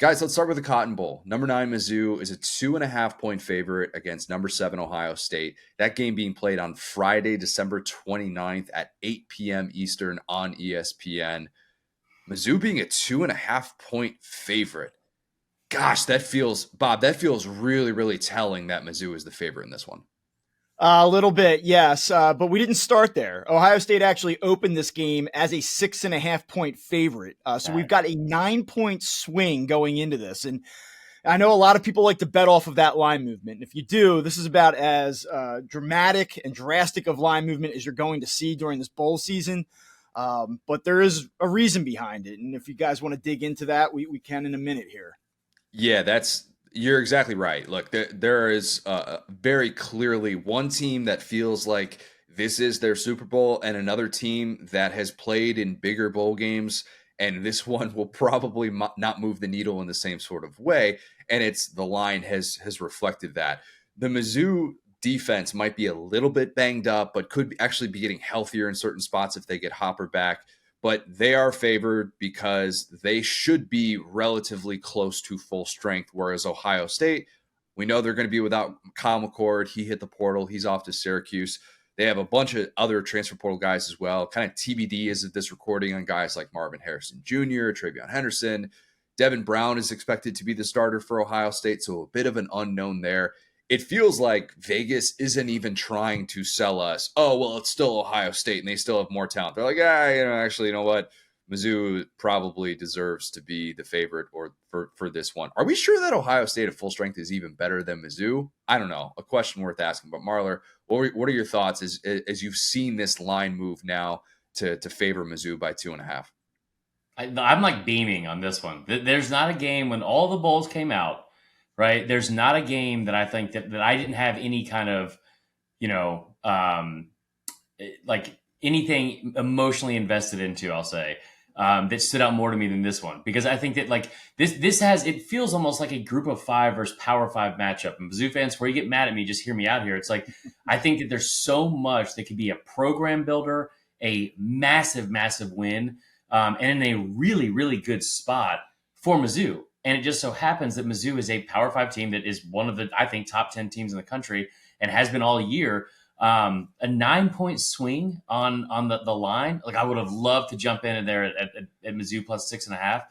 Guys, let's start with the Cotton Bowl. Number 9 Mizzou is a 2.5-point favorite against number 7 Ohio State. That game being played on Friday, December 29th at 8 p.m. Eastern on ESPN. Mizzou being a 2.5-point favorite. Gosh, that feels really, really telling that Mizzou is the favorite in this one. A little bit, yes, but we didn't start there. Ohio State actually opened this game as a 6.5-point favorite. So we've got a 9-point swing going into this. And I know a lot of people like to bet off of that line movement. And if you do, this is about as dramatic and drastic of line movement as you're going to see during this bowl season. But there is a reason behind it. And if you guys want to dig into that, we can in a minute here. Yeah, you're exactly right. Look, there is very clearly one team that feels like this is their Super Bowl and another team that has played in bigger bowl games, and this one will probably not move the needle in the same sort of way, and the line has reflected that. The Mizzou defense might be a little bit banged up, but could actually be getting healthier in certain spots if they get Hopper back. But they are favored because they should be relatively close to full strength, whereas Ohio State, we know they're going to be without Kyle McCord. He hit the portal. He's off to Syracuse. They have a bunch of other transfer portal guys as well. Kind of TBD as of this recording on guys like Marvin Harrison Jr., Travion Henderson. Devin Brown is expected to be the starter for Ohio State, so a bit of an unknown there. It feels like Vegas isn't even trying to sell us, oh, well, it's still Ohio State and they still have more talent. They're like, actually, you know what? Mizzou probably deserves to be the favorite for this one. Are we sure that Ohio State at full strength is even better than Mizzou? I don't know. A question worth asking. But Marler, what are your thoughts as you've seen this line move now to favor Mizzou by 2.5? I'm like beaming on this one. There's not a game when all the bowls came out, right? There's not a game that I think that I didn't have any kind of, like anything emotionally invested into, I'll say, that stood out more to me than this one. Because I think that like it feels almost like a group of 5 versus power 5 matchup. And Mizzou fans, before you get mad at me, just hear me out here. It's like, I think that there's so much that could be a program builder, a massive, massive win, and in a really, really good spot for Mizzou. And it just so happens that Mizzou is a Power 5 team that is one of the, I think, top 10 teams in the country and has been all year. A 9-point swing on the line. Like, I would have loved to jump in there at Mizzou plus 6.5.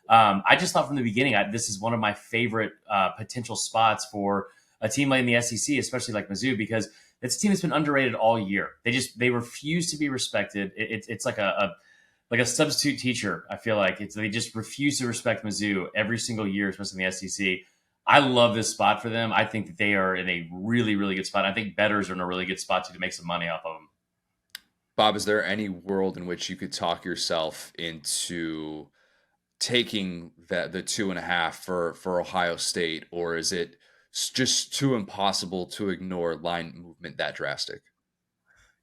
I just thought from the beginning, this is one of my favorite potential spots for a team like in the SEC, especially like Mizzou, because it's a team that's been underrated all year. They refuse to be respected. It's like a substitute teacher. I feel like they just refuse to respect Mizzou every single year, especially in the SEC. I love this spot for them. I think that they are in a really, really good spot. I think bettors are in a really good spot to make some money off of them. Bob, is there any world in which you could talk yourself into taking the 2.5 for Ohio State, or is it just too impossible to ignore line movement that drastic?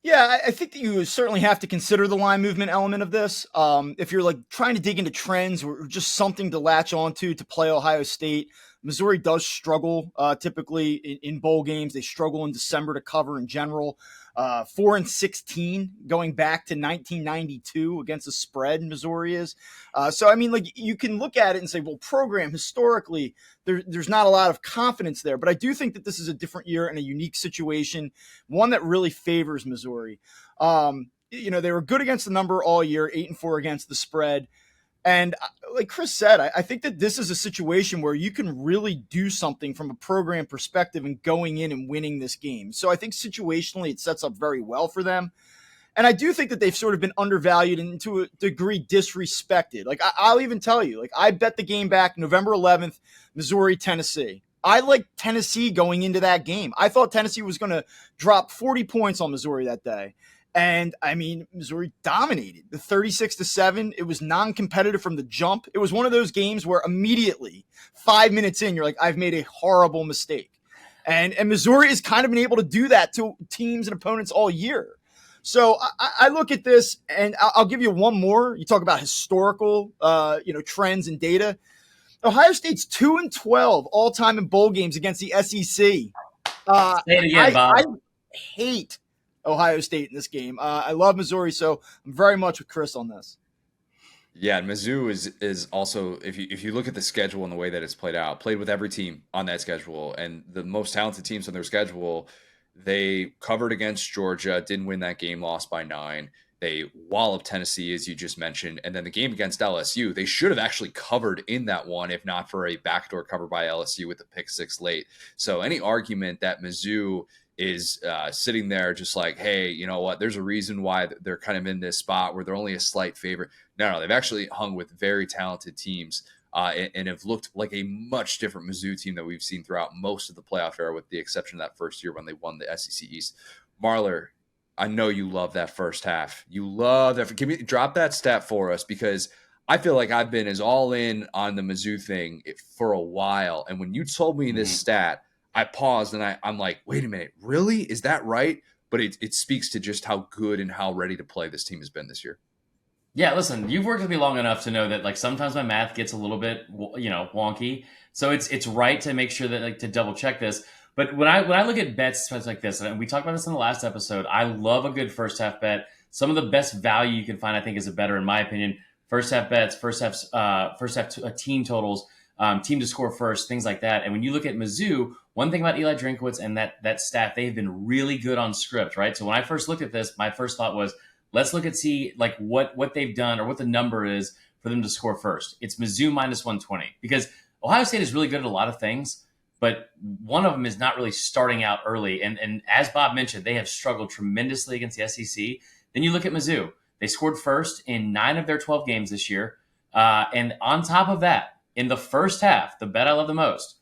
Yeah, I think that you certainly have to consider the line movement element of this. If you're like trying to dig into trends or just something to latch onto to play Ohio State, Missouri does struggle typically in bowl games. They struggle in December to cover in general. 4-16 going back to 1992 against the spread. Missouri is. So, I mean, like you can look at it and say, well, program historically, there's not a lot of confidence there. But I do think that this is a different year and a unique situation, one that really favors Missouri. They were good against the number all year, 8-4 against the spread. And like Chris said, I think that this is a situation where you can really do something from a program perspective and going in and winning this game. So I think situationally it sets up very well for them. And I do think that they've sort of been undervalued and to a degree disrespected. Like I'll even tell you, like I bet the game back November 11th, Missouri, Tennessee. I liked Tennessee going into that game. I thought Tennessee was going to drop 40 points on Missouri that day. And I mean, Missouri dominated the 36-7. It was non-competitive from the jump. It was one of those games where immediately 5 minutes in, you're like, I've made a horrible mistake. And Missouri has kind of been able to do that to teams and opponents all year. So I look at this and I'll give you one more. You talk about historical, trends and data. Ohio State's 2-12 all time in bowl games against the SEC. Say it again, Bob. I hate Ohio State in this game. I love Missouri, so I'm very much with Chris on this. Yeah, and Mizzou is also, if you look at the schedule and the way that it's played out, played with every team on that schedule, and the most talented teams on their schedule, they covered against Georgia, didn't win that game, lost by 9. They walloped Tennessee, as you just mentioned, and then the game against LSU, they should have actually covered in that one if not for a backdoor cover by LSU with the pick six late. So any argument that Mizzou is sitting there just like, hey, you know what? There's a reason why they're kind of in this spot where they're only a slight favorite. No, they've actually hung with very talented teams and have looked like a much different Mizzou team that we've seen throughout most of the playoff era, with the exception of that first year when they won the SEC East. Marler, I know you love that first half. You love that. Can we drop that stat for us? Because I feel like I've been as all in on the Mizzou thing for a while. And when you told me this stat, I paused and I'm like, wait a minute, really? Is that right? But it speaks to just how good and how ready to play this team has been this year. Yeah, listen, you've worked with me long enough to know that like sometimes my math gets a little bit wonky. So it's right to make sure that like to double check this. But when I look at bets like this, and we talked about this in the last episode, I love a good first half bet. Some of the best value you can find, I think, is a better, in my opinion, first half bets, first half team totals, team to score first, things like that. And when you look at Mizzou, one thing about Eli Drinkwitz and that staff, they've been really good on script, right? So when I first looked at this, my first thought was, let's look at see like what they've done or what the number is for them to score first. It's Mizzou minus 120 because Ohio State is really good at a lot of things, but one of them is not really starting out early. And as Bob mentioned, they have struggled tremendously against the SEC. Then you look at Mizzou. They scored first in 9 of their 12 games this year. And on top of that, in the first half, the bet I love the most,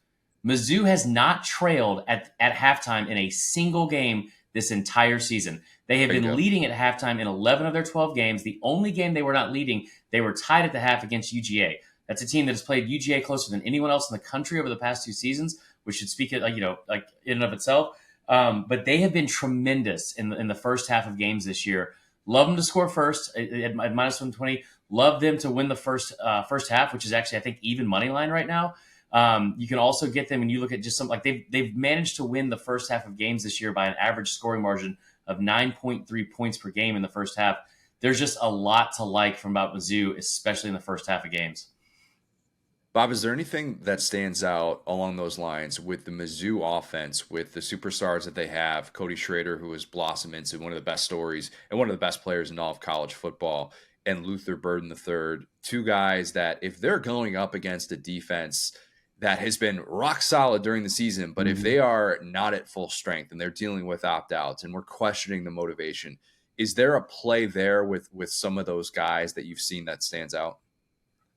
Mizzou has not trailed at halftime in a single game this entire season. They have been leading at halftime in 11 of their 12 games. The only game they were not leading, they were tied at the half against UGA. That's a team that has played UGA closer than anyone else in the country over the past 2 seasons, which should speak like in and of itself. But they have been tremendous in the first half of games this year. Love them to score first at minus 120. Love them to win the first half, which is actually, I think, even money line right now. You can also get them, and you look at just something like they've managed to win the first half of games this year by an average scoring margin of 9.3 points per game in the first half. There's just a lot to like from about Mizzou, especially in the first half of games. Bob, is there anything that stands out along those lines with the Mizzou offense, with the superstars that they have, Cody Schrader, who has blossomed into one of the best stories and one of the best players in all of college football, and Luther Burden III, 2 guys that if they're going up against a defense that has been rock solid during the season, but if they are not at full strength and they're dealing with opt-outs and we're questioning the motivation, is there a play there with some of those guys that you've seen that stands out?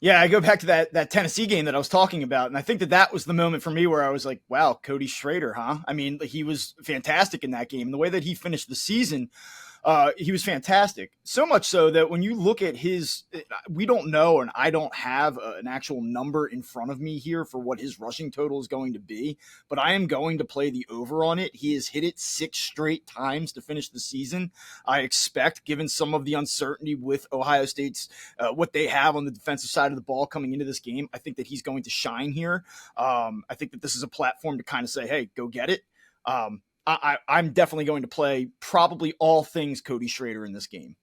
Yeah, I go back to that Tennessee game that I was talking about, and I think that was the moment for me where I was like, wow, Cody Schrader, huh? I mean, he was fantastic in that game. And the way that he finished the season, he was fantastic. So much so that when you look at we don't know, and I don't have an actual number in front of me here for what his rushing total is going to be, but I am going to play the over on it. He has hit it 6 straight times to finish the season. I expect, given some of the uncertainty with Ohio State's, what they have on the defensive side of the ball coming into this game, I think that he's going to shine here. I think that this is a platform to kind of say, hey, go get it. I'm definitely going to play probably all things Cody Schrader in this game.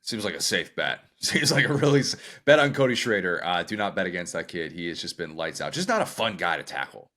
Seems like a safe bet. Seems like a really bet on Cody Schrader. Do not bet against that kid. He has just been lights out. Just not a fun guy to tackle.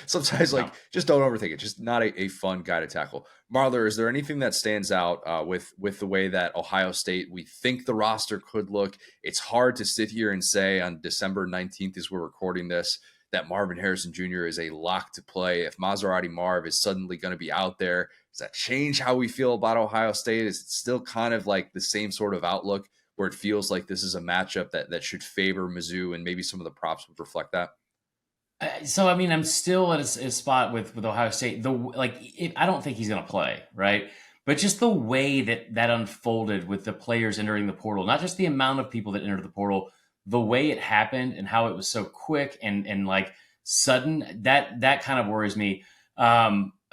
Sometimes, just don't overthink it. Just not a fun guy to tackle. Marler, is there anything that stands out with the way that Ohio State, we think the roster could look? It's hard to sit here and say on December 19th as we're recording this that Marvin Harrison Jr. is a lock to play. If Maserati Marv is suddenly going to be out there, does that change how we feel about Ohio State? Is it still kind of like the same sort of outlook where it feels like this is a matchup that should favor Mizzou, and maybe some of the props would reflect that? So, I mean, I'm still at a spot with Ohio State. I don't think he's going to play, right? But just the way that unfolded with the players entering the portal, not just the amount of people that entered the portal, the way it happened and how it was so quick and like sudden, that kind of worries me.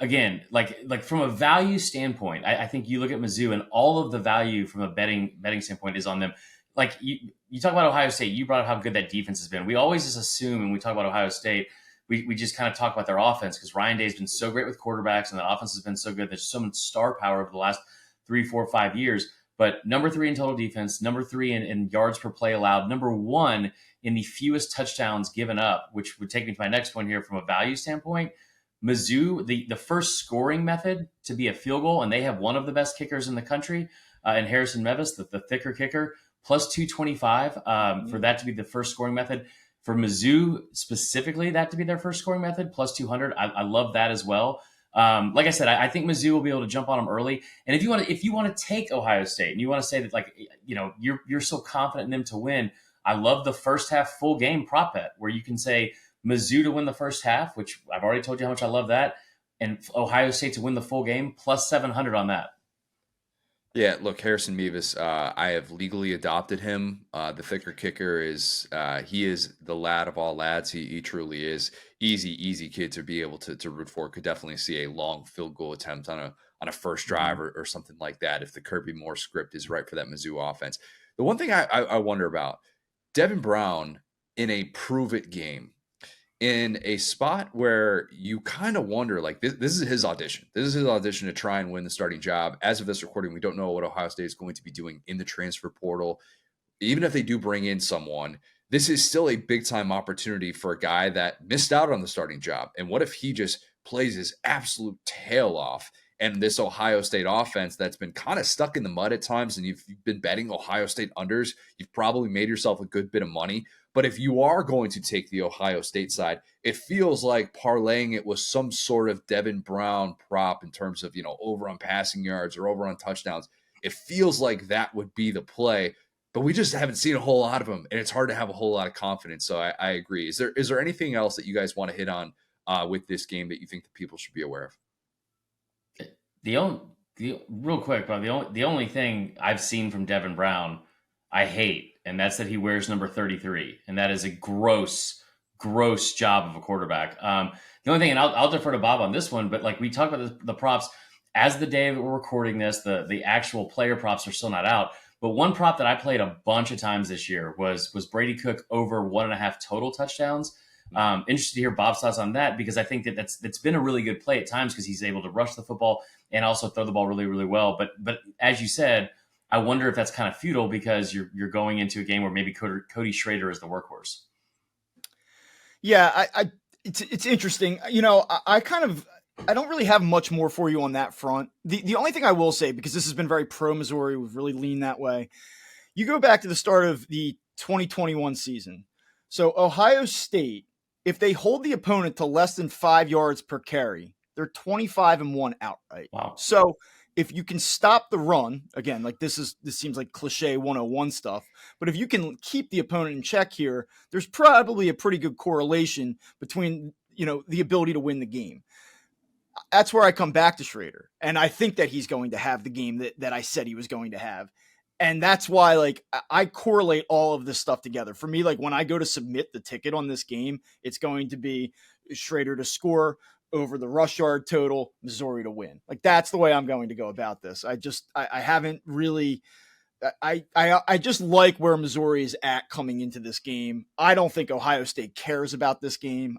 Again, like from a value standpoint, I think you look at Mizzou and all of the value from a betting standpoint is on them. Like you talk about Ohio State, you brought up how good that defense has been. We always just assume when we talk about Ohio State, we just kind of talk about their offense because Ryan Day's been so great with quarterbacks and the offense has been so good. There's so much star power over the last 3, 4, 5 years. but number 3 in total defense, number 3 in yards per play allowed, number 1 in the fewest touchdowns given up, which would take me to my next point here from a value standpoint. Mizzou, the first scoring method to be a field goal, and they have one of the best kickers in the country, and Harrison Mevis, the thicker kicker, plus 225 for that to be the first scoring method. For Mizzou specifically, that to be their first scoring method, plus 200. I love that as well. Like I said, I think Mizzou will be able to jump on them early. And if you want to take Ohio State and you want to say that, like, you know, you're so confident in them to win, I love the first half full game prop bet where you can say Mizzou to win the first half, which I've already told you how much I love that, and Ohio State to win the full game, plus 700 on that. Yeah, look, Harrison Mevis, I have legally adopted him. The thicker kicker is he is the lad of all lads. He truly is. Easy kid to be able to root for. Could definitely see a long field goal attempt on a first drive or something like that if the Kirby Moore script is right for that Mizzou offense. The one thing I wonder about, Devin Brown in a prove-it game, in a spot where you kind of wonder, like, this is his audition. This is his audition to try and win the starting job. As of this recording, we don't know what Ohio State is going to be doing in the transfer portal. Even if they do bring in someone, this is still a big-time opportunity for a guy that missed out on the starting job. And what if he just plays his absolute tail off? And this Ohio State offense that's been kind of stuck in the mud at times, and you've been betting Ohio State unders, you've probably made yourself a good bit of money. But if you are going to take the Ohio State side, it feels like parlaying it with some sort of Devin Brown prop in terms of, you know, over on passing yards or over on touchdowns. It feels like that would be the play, but we just haven't seen a whole lot of them, and it's hard to have a whole lot of confidence. So I agree. Is there anything else that you guys want to hit on with this game that you think the people should be aware of? Real quick, Bob, the only thing I've seen from Devin Brown I hate, and that's that he wears number 33, and that is a gross job of a quarterback. The only thing, and I'll defer to Bob on this one, but like we talked about the props, as the day that we're recording this, the actual player props are still not out. But one prop that I played a bunch of times this year was Brady Cook over 1.5 total touchdowns. Interested to hear Bob's thoughts on that, because I think that's been a really good play at times because he's able to rush the football and also throw the ball really, really well. But as you said, I wonder if that's kind of futile because you're going into a game where maybe Cody Schrader is the workhorse. Yeah, it's interesting. You know, I don't really have much more for you on that front. The only thing I will say, because this has been very pro Missouri, we've really leaned that way. You go back to the start of the 2021 season. So Ohio State, if they hold the opponent to less than 5 yards per carry, they're 25-1 outright. Wow. So if you can stop the run, again, like this seems like cliche 101 stuff, but if you can keep the opponent in check here, there's probably a pretty good correlation between, you know, the ability to win the game. That's where I come back to Schrader. And I think that he's going to have the game that I said he was going to have. And that's why, like, I correlate all of this stuff together. For me, like, when I go to submit the ticket on this game, it's going to be Schrader to score over the rush yard total, Missouri to win. Like, that's the way I'm going to go about this. I haven't really, I just like where Missouri is at coming into this game. I don't think Ohio State cares about this game.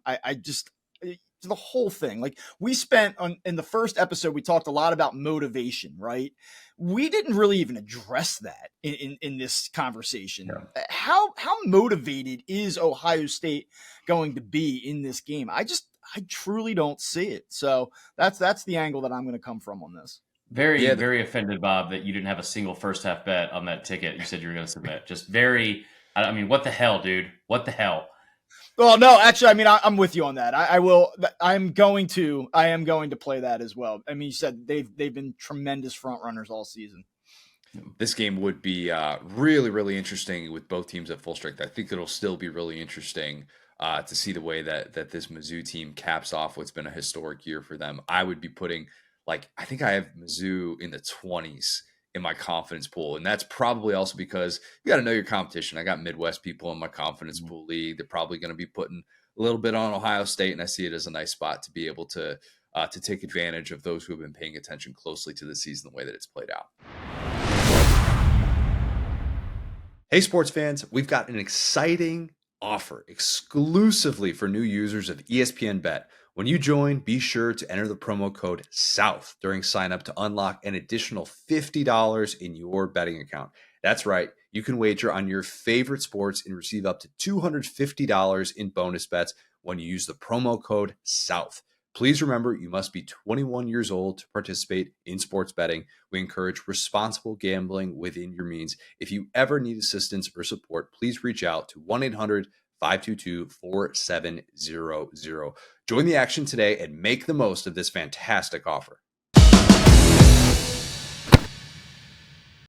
The whole thing, like we spent in the first episode, we talked a lot about motivation, right? We didn't really even address that in this conversation. Yeah. How motivated is Ohio State going to be in this game? I truly don't see it. So that's the angle that I'm going to come from on this. Very offended, Bob, that you didn't have a single first half bet on that ticket. You said you were going to submit. Just very, I mean, what the hell, dude? What the hell? Well, no, actually, I mean, I'm with you on that. I am going to play that as well. I mean, you said they've been tremendous front runners all season. This game would be really, really interesting with both teams at full strength. I think it'll still be really interesting to see the way that this Mizzou team caps off what's been a historic year for them. I would be putting, like, I think I have Mizzou in the 20s in my confidence pool. And that's probably also because you got to know your competition. I got Midwest people in my confidence pool league. They're probably going to be putting a little bit on Ohio State, and I see it as a nice spot to be able to take advantage of those who have been paying attention closely to the season, the way that it's played out. Hey, sports fans, we've got an exciting offer exclusively for new users of ESPN Bet. When you join, be sure to enter the promo code SOUTH during sign up to unlock an additional $50 in your betting account. That's right. You can wager on your favorite sports and receive up to $250 in bonus bets when you use the promo code SOUTH. Please remember, you must be 21 years old to participate in sports betting. We encourage responsible gambling within your means. If you ever need assistance or support, please reach out to 1-800-522-4700. Join the action today and make the most of this fantastic offer.